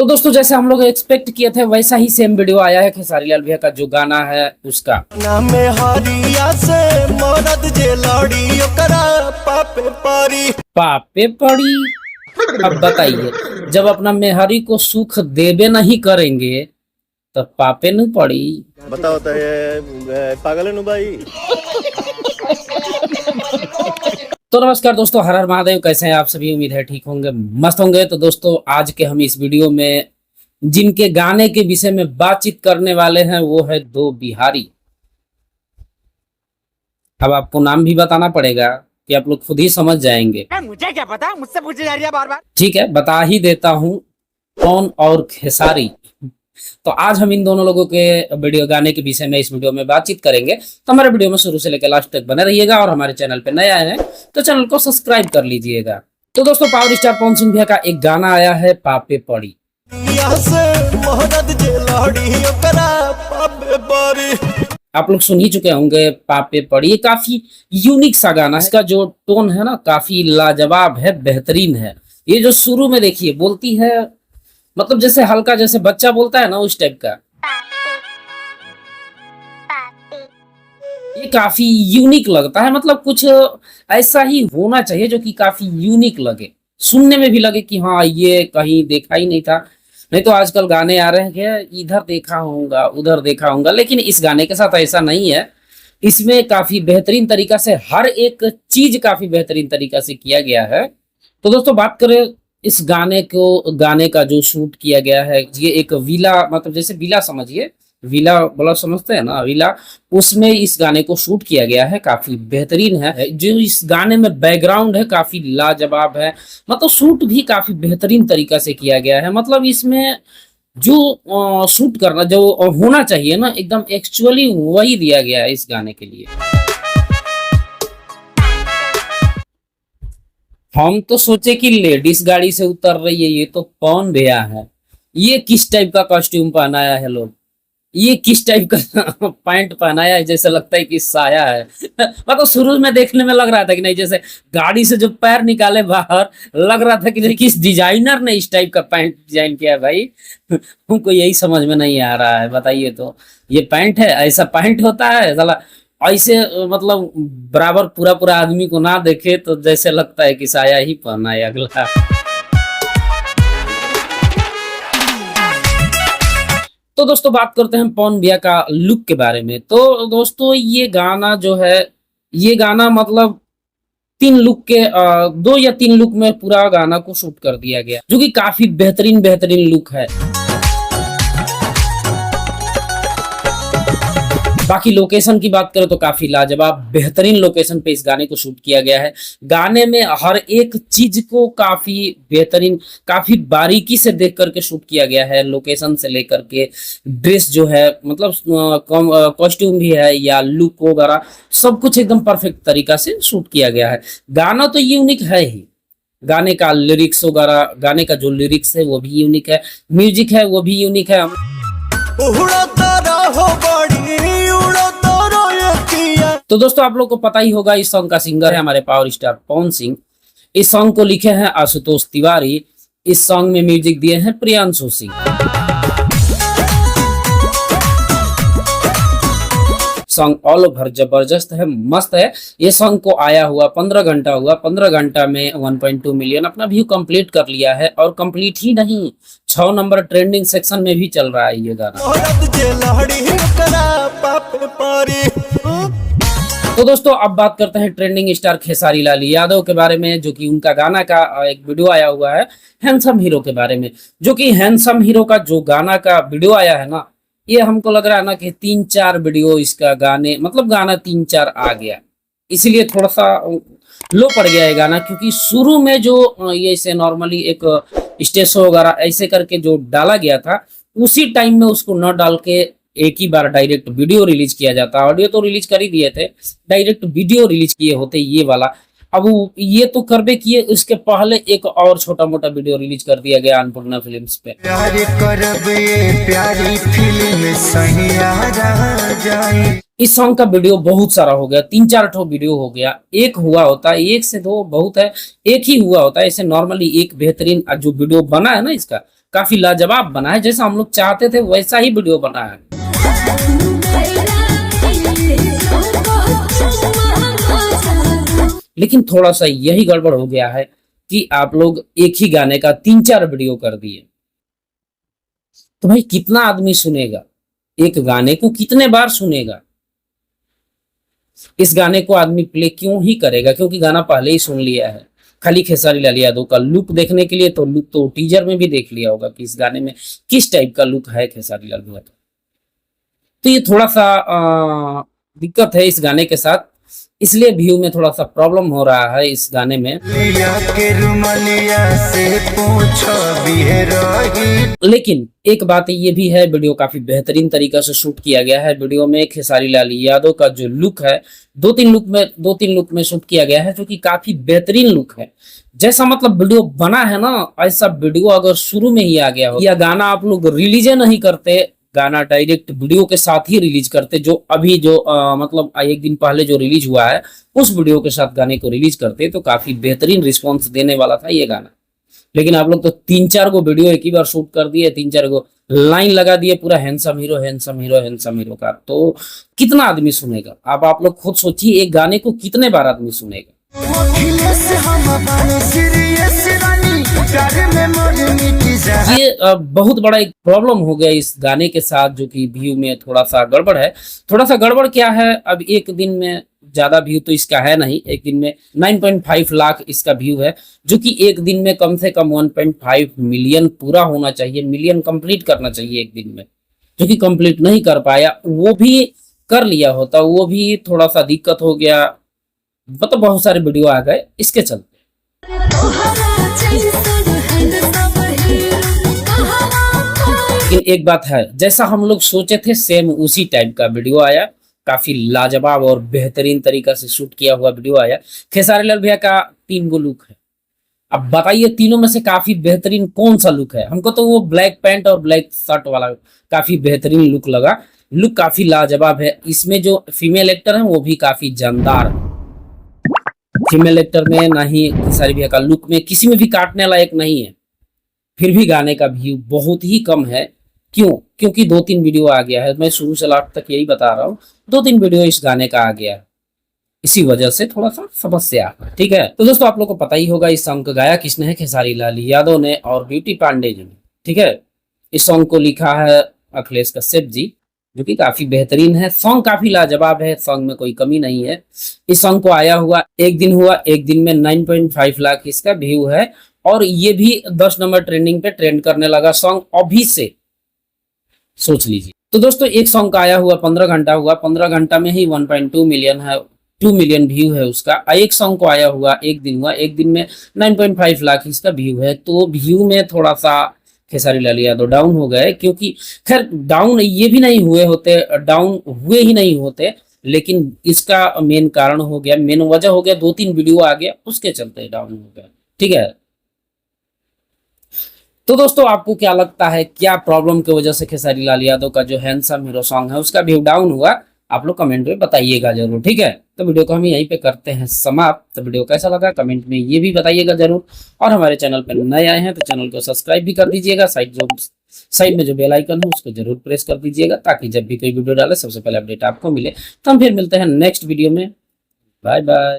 तो दोस्तों जैसे हम लोग एक्सपेक्ट किए थे वैसा ही सेम वीडियो आया है खेसारी लाल भैया का जो गाना है उसका। पापे पड़ी। अब बताइए, जब अपना मेहरी को सुख देबे नहीं करेंगे तो पापे न पड़ी। बताओ तो ये पागल है भाई। तो नमस्कार दोस्तों, हर हर महादेव। कैसे हैं आप सभी? उम्मीद है ठीक होंगे, मस्त होंगे। तो दोस्तों आज के हम इस वीडियो में जिनके गाने के विषय में बातचीत करने वाले हैं वो है दो बिहारी। अब आपको नाम भी बताना पड़ेगा कि आप लोग खुद ही समझ जाएंगे। मुझे क्या पता, मुझसे पूछे जा रही है बार बार। ठीक है, बता ही देता हूँ, कौन और खेसारी। तो आज हम इन दोनों लोगों के वीडियो गाने के विषय में इस वीडियो में बातचीत करेंगे। तो हमारे वीडियो में शुरू से लेकर लास्ट तक बने रहिएगा और हमारे चैनल पे नए आए हैं तो चैनल को सब्सक्राइब कर लीजिएगा। तो दोस्तों पावर स्टार पवन सिंह भैया का एक गाना आया है पापे पड़ी। आप लोग सुन ही चुके होंगे पापे पड़ी। ये काफी यूनिक सा गाना है। इसका जो टोन है ना काफी लाजवाब है, बेहतरीन है। ये जो शुरू में देखिए बोलती है, मतलब जैसे हल्का जैसे बच्चा बोलता है ना उस टाइप का। ये काफी यूनिक लगता है, मतलब कुछ ऐसा ही होना चाहिए जो कि काफी यूनिक लगे, सुनने में भी लगे कि हाँ ये कहीं देखा ही नहीं था। नहीं तो आजकल गाने आ रहे हैं कि इधर देखा होगा उधर देखा होगा, लेकिन इस गाने के साथ ऐसा नहीं है। इसमें काफी बेहतरीन तरीका से हर एक चीज काफी बेहतरीन तरीका से किया गया है। तो दोस्तों बात करें इस गाने का जो शूट किया गया है, ये एक विला, मतलब जैसे विला समझिए, विला बोला समझते हैं ना, विला, उसमें इस गाने को शूट किया गया है। काफी बेहतरीन है। जो इस गाने में बैकग्राउंड है काफी लाजवाब है, मतलब शूट भी काफी बेहतरीन तरीका से किया गया है। मतलब इसमें जो शूट करना जो होना चाहिए ना एकदम एक्चुअली वही दिया गया है इस गाने के लिए। हम तो सोचे कि लेडीज गाड़ी से उतर रही है, ये तो कौन भैया है, ये किस टाइप का कॉस्ट्यूम पहनाया है लोग, ये किस टाइप का पैंट पहनाया है, जैसे लगता है कि साया है। मतलब शुरू में देखने में लग रहा था कि नहीं, जैसे गाड़ी से जो पैर निकाले बाहर लग रहा था कि नहीं किस डिजाइनर ने इस टाइप का पैंट डिजाइन किया है। भाई हमको यही समझ में नहीं आ रहा है। बताइए तो ये पैंट है, ऐसा पैंट होता है साला? ऐसे मतलब बराबर पूरा पूरा आदमी को ना देखे तो जैसे लगता है कि साया ही पहना है अगला। तो दोस्तों बात करते हैं पवन भैया का लुक के बारे में। तो दोस्तों ये गाना जो है, ये गाना मतलब दो या तीन लुक में पूरा गाना को शूट कर दिया गया, जो कि काफी बेहतरीन लुक है। बाकी लोकेशन की बात करें तो काफी लाजवाब बेहतरीन लोकेशन पे इस गाने को शूट किया गया है। गाने में हर एक चीज को काफी बेहतरीन, काफी बारीकी से देख करके शूट किया गया है। लोकेशन से लेकर के ड्रेस जो है, मतलब कॉस्ट्यूम भी है या लुक वगैरह, सब कुछ एकदम परफेक्ट तरीका से शूट किया गया है। गाना तो यूनिक है ही, गाने का लिरिक्स वगैरह, गाने का जो लिरिक्स है वो भी यूनिक है, म्यूजिक है वो भी यूनिक है। तो दोस्तों आप लोग को पता ही होगा इस सॉन्ग का सिंगर है हमारे पावर स्टार पवन सिंह। इस सॉन्ग को लिखे हैं आशुतोष तिवारी। इस सॉन्ग में म्यूजिक दिए हैं Priyanshu Singh. Song all over जबरदस्त है, मस्त है। ये सॉन्ग को आया हुआ 15 घंटा हुआ। 15 घंटा में 1.2 मिलियन अपना व्यू कंप्लीट कर लिया है। और कंप्लीट ही नहीं, 6 नंबर ट्रेंडिंग सेक्शन में भी चल रहा है ये गाना। तो दोस्तों अब बात करते हैं ट्रेंडिंग स्टार खेसारी लाल यादव के बारे में, जो कि उनका गाना का एक वीडियो आया हुआ है हैंडसम हीरो के बारे में। जो कि हैंडसम हीरो का जो गाना का वीडियो आया है ना, ये हमको लग रहा है ना कि 3-4 वीडियो इसका गाने, मतलब गाना 3-4 आ गया, इसलिए थोड़ा सा लो पड़ गया है गाना। क्योंकि शुरू में जो ये इसे नॉर्मली एक स्टेज वगैरह ऐसे करके जो डाला गया था, उसी टाइम में उसको न डाल के एक ही बार डायरेक्ट वीडियो रिलीज किया जाता। ऑडियो तो रिलीज कर ही दिए थे, डायरेक्ट वीडियो रिलीज किए होते ये वाला। अब ये तो करबे किए, उसके पहले एक और छोटा मोटा वीडियो रिलीज कर दिया गया अन्नपूर्णा फिल्म्स पे। प्यारी फिल्म सही इस सॉन्ग का वीडियो बहुत सारा हो गया, 3-4 ठो वीडियो हो गया। एक हुआ होता है, 1 से 2 बहुत है, एक ही हुआ होता है। ऐसे नॉर्मली एक बेहतरीन जो वीडियो बना है ना इसका, काफी लाजवाब बना है, जैसा हम लोग चाहते थे वैसा ही वीडियो बना है। लेकिन थोड़ा सा यही गड़बड़ हो गया है कि आप लोग एक ही गाने का 3-4 वीडियो कर दिए, तो भाई कितना आदमी सुनेगा, एक गाने को कितने बार सुनेगा? इस गाने को आदमी प्ले क्यों ही करेगा, क्योंकि गाना पहले ही सुन लिया है। खाली खेसारी लाल यादव का लुक देखने के लिए, तो लुक तो टीजर में भी देख लिया होगा कि इस गाने में किस टाइप का लुक है खेसारी लाल भैया का। तो ये थोड़ा सा दिक्कत है इस गाने के साथ, इसलिए व्यू में थोड़ा सा प्रॉब्लम हो रहा है इस गाने में। लेकिन एक बात ये भी है, वीडियो काफी बेहतरीन तरीका से शूट किया गया है। वीडियो में खेसारी लाल यादव का जो लुक है, दो तीन लुक में शूट किया गया है, जो कि काफी बेहतरीन लुक है। जैसा मतलब वीडियो बना है ना, ऐसा वीडियो अगर शुरू में ही आ गया हो, या गाना आप लोग रिलीज नहीं करते, गाना डायरेक्ट वीडियो के साथ ही रिलीज करते, जो अभी जो मतलब एक दिन पहले जो रिलीज हुआ है उस वीडियो के साथ गाने को रिलीज करते, तो काफी बेहतरीन रिस्पॉन्स देने वाला था ये गाना। लेकिन आप लोग तो 3-4 गो वीडियो एक ही बार शूट कर दिए, 3-4 गो लाइन लगा दिए पूरा handsome hero handsome hero handsome hero का, तो कितना आदमी सुनेगा? अब आप लोग खुद सोचिए, एक गाने को कितने बार आदमी सुनेगा? ये बहुत बड़ा एक प्रॉब्लम हो गया इस गाने के साथ, जो कि व्यू में थोड़ा सा गड़बड़ है। थोड़ा सा गड़बड़ क्या है, अब एक दिन में ज्यादा व्यू तो इसका है नहीं, एक दिन में 9.5 लाख इसका व्यू है, जो कि एक दिन में कम से कम 1.5 मिलियन पूरा होना चाहिए, मिलियन कंप्लीट करना चाहिए एक दिन में, जो कि कंप्लीट नहीं कर पाया। वो भी कर लिया होता, वो भी थोड़ा सा दिक्कत हो गया, मतलब बहुत सारे वीडियो आ गए इसके चलते। लेकिन एक बात है, जैसा हम लोग सोचे थे सेम उसी टाइप का वीडियो आया, काफी लाजवाब और बेहतरीन तरीका से शूट किया हुआ वीडियो आया। खेसारी लाल भैया का 3 गो लुक है, अब बताइए तीनों में से काफी बेहतरीन कौन सा लुक है? हमको तो वो ब्लैक पैंट और ब्लैक शर्ट वाला काफी बेहतरीन लुक लगा, लुक काफी लाजवाब है। इसमें जो फीमेल एक्टर है वो भी काफी जानदार है। फीमेल एक्टर में ना ही खेसारी भैया का लुक में किसी में भी काटने लायक नहीं है, फिर भी गाने का व्यू बहुत ही कम है। क्यों? क्योंकि 2-3 वीडियो आ गया है, मैं शुरू से लास्ट तक यही बता रहा हूँ, 2-3 वीडियो इस गाने का आ गया है, इसी वजह से थोड़ा सा समस्या है। ठीक है, तो दोस्तों आप लोग को पता ही होगा इस सॉन्ग को गाया किसने है, खेसारी लाल यादव ने और ब्यूटी पांडे जी ने। ठीक है, इस सॉन्ग को लिखा है अखिलेश कश्यप जी, जो कि काफी बेहतरीन है। सॉन्ग काफी लाजवाब है, सॉन्ग में कोई कमी नहीं है। इस सॉन्ग को आया हुआ एक दिन में 9.5 लाख इसका व्यू है, और ये भी 10 नंबर ट्रेंडिंग पे ट्रेंड करने लगा सॉन्ग अभी से, सोच लीजिए। तो दोस्तों एक सॉन्ग का आया हुआ 15 घंटा हुआ, 15 घंटा में ही 1.2 मिलियन है, 2 मिलियन व्यू है उसका। एक सॉन्ग को आया हुआ एक दिन में 9.5 लाख इसका व्यू है। तो व्यू में थोड़ा सा खेसारी लाल यादव डाउन हो गए, क्योंकि खैर डाउन ये भी नहीं हुए होते, डाउन हुए ही नहीं होते, लेकिन इसका मेन कारण हो गया, मेन वजह हो गया 2-3 वीडियो आ गया उसके चलते डाउन हो गया। ठीक है, तो दोस्तों आपको क्या लगता है, क्या प्रॉब्लम की वजह से खेसारी लाल यादव का जो हैंडसम हीरो सॉन्ग है उसका व्यू डाउन हुआ? आप लोग कमेंट में बताइएगा जरूर। ठीक है, तो वीडियो को हम यहीं पे करते हैं समाप्त। तो वीडियो कैसा लगा कमेंट में ये भी बताइएगा जरूर, और हमारे चैनल पर नए आए हैं तो चैनल को सब्सक्राइब भी कर दीजिएगा। साइड में जो बेल आइकन है उसको जरूर प्रेस कर दीजिएगा, ताकि जब भी कोई वीडियो डाले सबसे पहले अपडेट आपको मिले। तो हम फिर मिलते हैं नेक्स्ट वीडियो में। Bye bye.